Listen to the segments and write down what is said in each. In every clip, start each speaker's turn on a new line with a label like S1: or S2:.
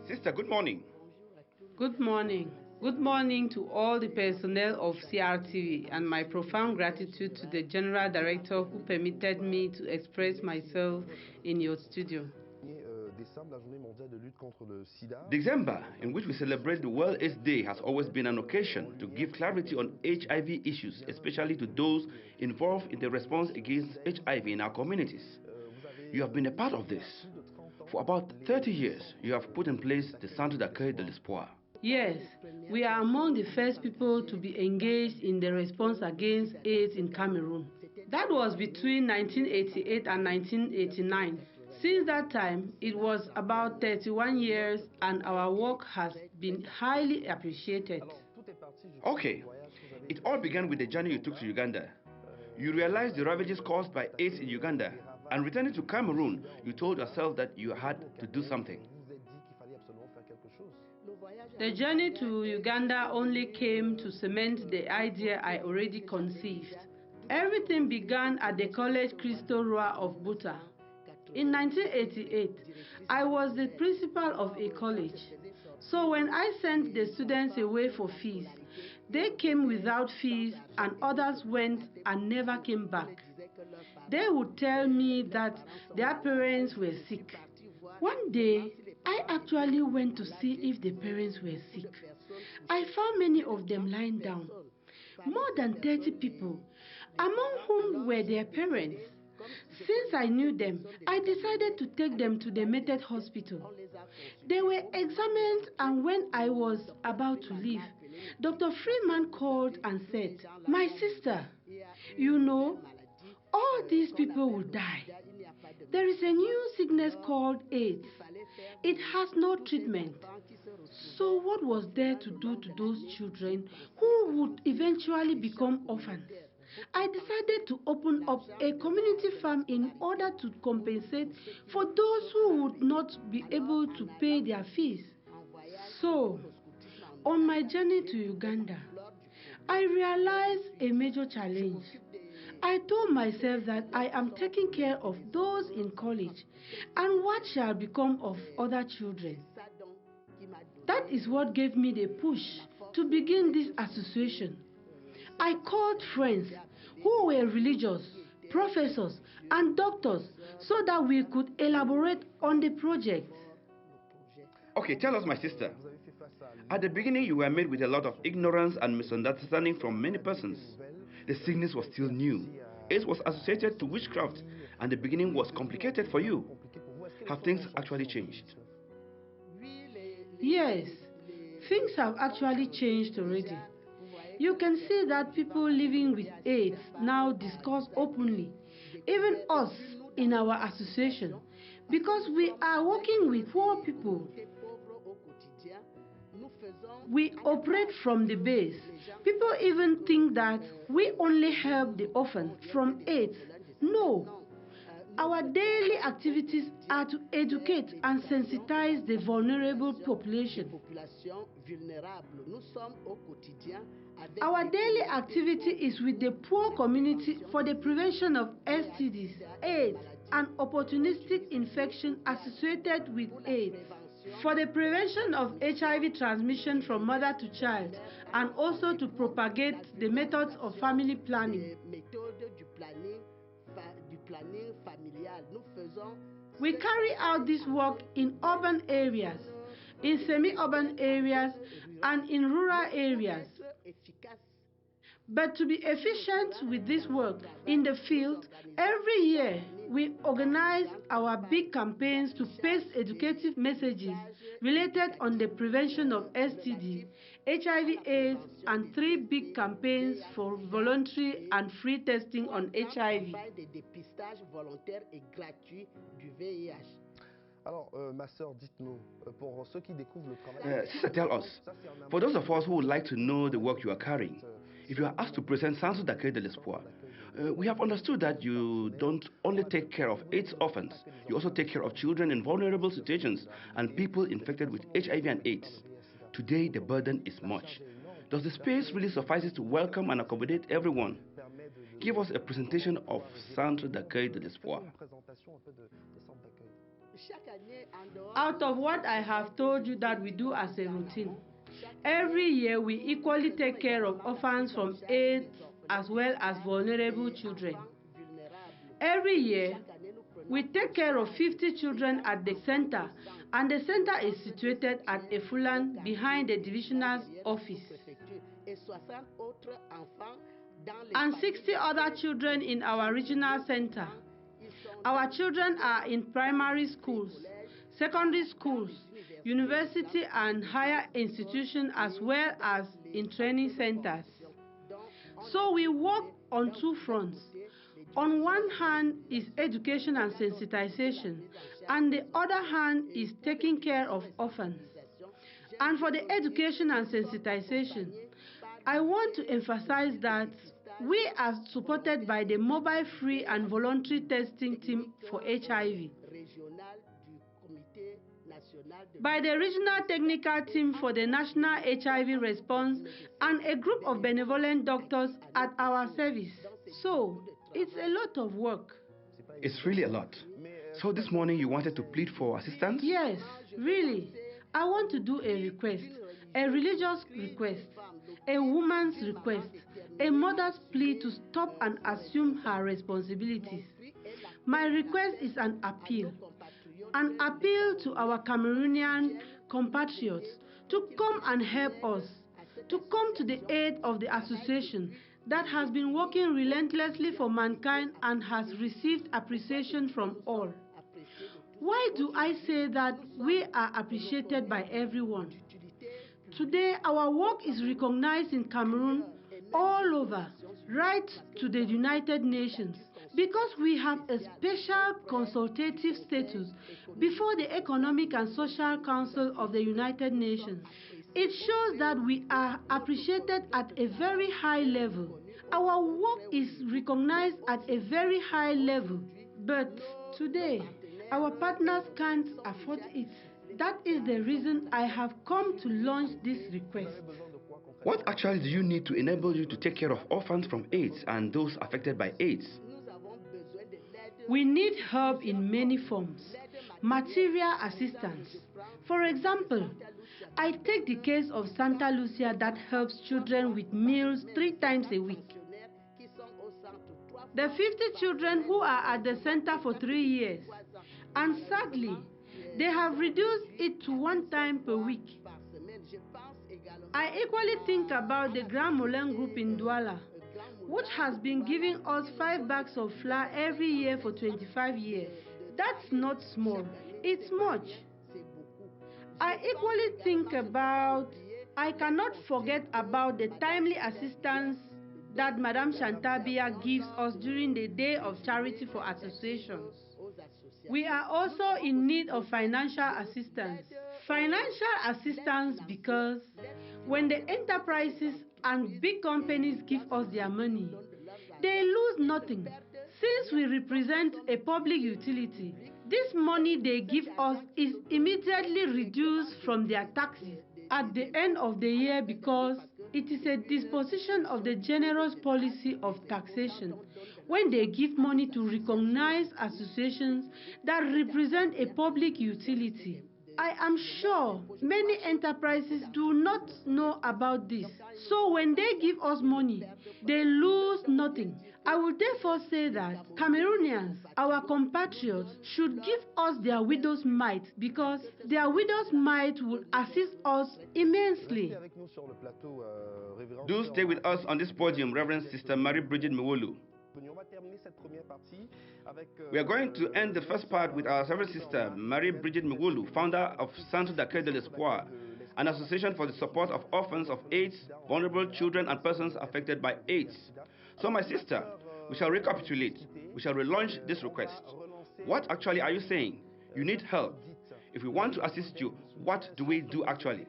S1: Sister, good morning.
S2: Good morning. Good morning to all the personnel of CRTV and my profound gratitude to the General Director who permitted me to express myself in your studio.
S1: December, in which we celebrate the World AIDS Day, has always been an occasion to give clarity on HIV issues, especially to those involved in the response against HIV in our communities. You have been a part of this. For about 30 years, you have put in place the Centre d'accueil de l'Espoir.
S2: Yes, we are among the first people to be engaged in the response against AIDS in Cameroon. That was between 1988 and 1989. Since that time, it was about 31 years and our work has been highly appreciated.
S1: Okay, it all began with the journey you took to Uganda. You realized the ravages caused by AIDS in Uganda, and returning to Cameroon, you told yourself that you had to do something.
S2: The journey to Uganda only came to cement the idea I already conceived. Everything began at the College Cristo Roi of Buta. In 1988, I was the principal of a college. So when I sent the students away for fees, they came without fees and others went and never came back. They would tell me that their parents were sick. One day, I actually went to see if the parents were sick. I found many of them lying down. More than 30 people, among whom were their parents. Since I knew them, I decided to take them to the Method Hospital. They were examined, and when I was about to leave, Dr. Freeman called and said, "My sister, you know, all these people will die. There is a new sickness called AIDS. It has no treatment. So what was there to do to those children who would eventually become orphans? I decided to open up a community farm in order to compensate for those who would not be able to pay their fees." So, on my journey to Uganda, I realized a major challenge. I told myself that I am taking care of those in college, and what shall become of other children? That is what gave me the push to begin this association. I called friends who were religious, professors, and doctors so that we could elaborate on the project.
S1: Okay, tell us, my sister. At the beginning, you were met with a lot of ignorance and misunderstanding from many persons. The sickness was still new. AIDS was associated to witchcraft, and the beginning was complicated for you. Have things actually changed?
S2: Yes, things have actually changed already. You can see that people living with AIDS now discuss openly, even us in our association, because we are working with poor people. We operate from the base. People even think that we only help the orphan from AIDS. No. Our daily activities are to educate and sensitize the vulnerable population. Our daily activity is with the poor community for the prevention of STDs, AIDS, and opportunistic infection associated with AIDS, for the prevention of HIV transmission from mother to child, and also to propagate the methods of family planning. We carry out this work in urban areas, in semi-urban areas, and in rural areas. But to be efficient with this work in the field, every year we organize our big campaigns to paste educative messages related on the prevention of STD, HIV/AIDS, and 3 big campaigns for voluntary and free testing on HIV.
S1: Sister, tell us, for those of us who would like to know the work you are carrying, if you are asked to present Centre d'accueil de l'Espoir, we have understood that you don't only take care of AIDS orphans, you also take care of children in vulnerable situations and people infected with HIV and AIDS. Today, the burden is much. Does the space really suffice to welcome and accommodate everyone? Give us a presentation of Centre d'accueil de l'Espoir.
S2: Out of what I have told you that we do as a routine, every year we equally take care of orphans from AIDS as well as vulnerable children. Every year, we take care of 50 children at the center, and the center is situated at Efulan behind the divisional office, and 60 other children in our regional center. Our children are in primary schools, secondary schools, university and higher institutions, as well as in training centers. So we work on two fronts. On one hand is education and sensitization, and the other hand is taking care of orphans. And for the education and sensitization, I want to emphasize that we are supported by the mobile free and voluntary testing team for HIV, by the regional technical team for the national HIV response, and a group of benevolent doctors at our service. So, it's a lot of work.
S1: It's really a lot. So this morning you wanted to plead for assistance?
S2: Yes, really. I want to do a request, a religious request, a woman's request, a mother's plea to stop and assume her responsibilities. My request is an appeal to our Cameroonian compatriots to come and help us, to come to the aid of the association that has been working relentlessly for mankind and has received appreciation from all. Why do I say that we are appreciated by everyone? Today, our work is recognized in Cameroon, all over, right to the United Nations, because we have a special consultative status before the Economic and Social Council of the United Nations. It shows that we are appreciated at a very high level. Our work is recognized at a very high level. But today, our partners can't afford it. That is the reason I have come to launch this request.
S1: What actually do you need to enable you to take care of orphans from AIDS and those affected by AIDS?
S2: We need help in many forms. Material assistance. For example, I take the case of Santa Lucia that helps children with meals 3 times a week. The 50 children who are at the center for 3 years, and sadly, they have reduced it to 1 time per week. I equally think about the Grand Moulin group in Douala, which has been giving us 5 bags of flour every year for 25 years. That's not small, it's much. I cannot forget about the timely assistance that Madame Chantabia gives us during the Day of Charity for Associations. We are also in need of financial assistance. Financial assistance because when the enterprises and big companies give us their money, they lose nothing. Since we represent a public utility, this money they give us is immediately reduced from their taxes at the end of the year because it is a disposition of the generous policy of taxation when they give money to recognized associations that represent a public utility. I am sure many enterprises do not know about this. So when they give us money, they lose nothing. I would therefore say that Cameroonians, our compatriots, should give us their widow's mite because their widow's mite will assist us immensely.
S1: Do stay with us on this podium, Reverend Sister Brigitte Mewoulou. We are going to end the first part with our Reverend Sister Brigitte Mewoulou, founder of Centre d'accueil de l'Espoir, an association for the support of orphans of AIDS, vulnerable children and persons affected by AIDS. So my sister, we shall recapitulate, we shall relaunch this request. What actually are you saying? You need help. If we want to assist you, what do we do actually?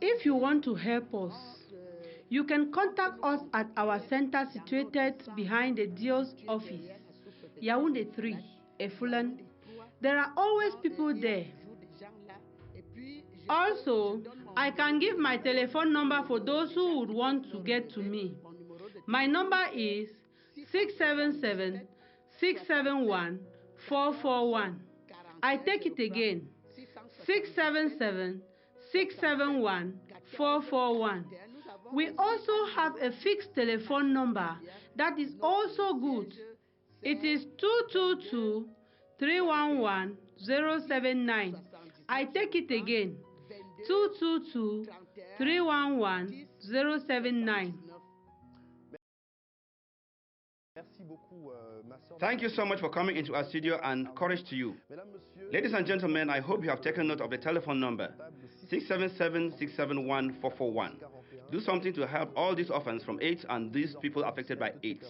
S2: If you want to help us, you can contact us at our center situated behind the DIO's office, Yaoundé 3, Efulan. There are always people there. Also, I can give my telephone number for those who would want to get to me. My number is 677 671 441. I take it again. 677 671 441. We also have a fixed telephone number that is also good. It is 222 311 079. I take it again. 222 311 079.
S1: Thank you so much for coming into our studio, and courage to you. Ladies and gentlemen, I hope you have taken note of the telephone number 677-671-441. Do something to help all these orphans from AIDS and these people affected by AIDS.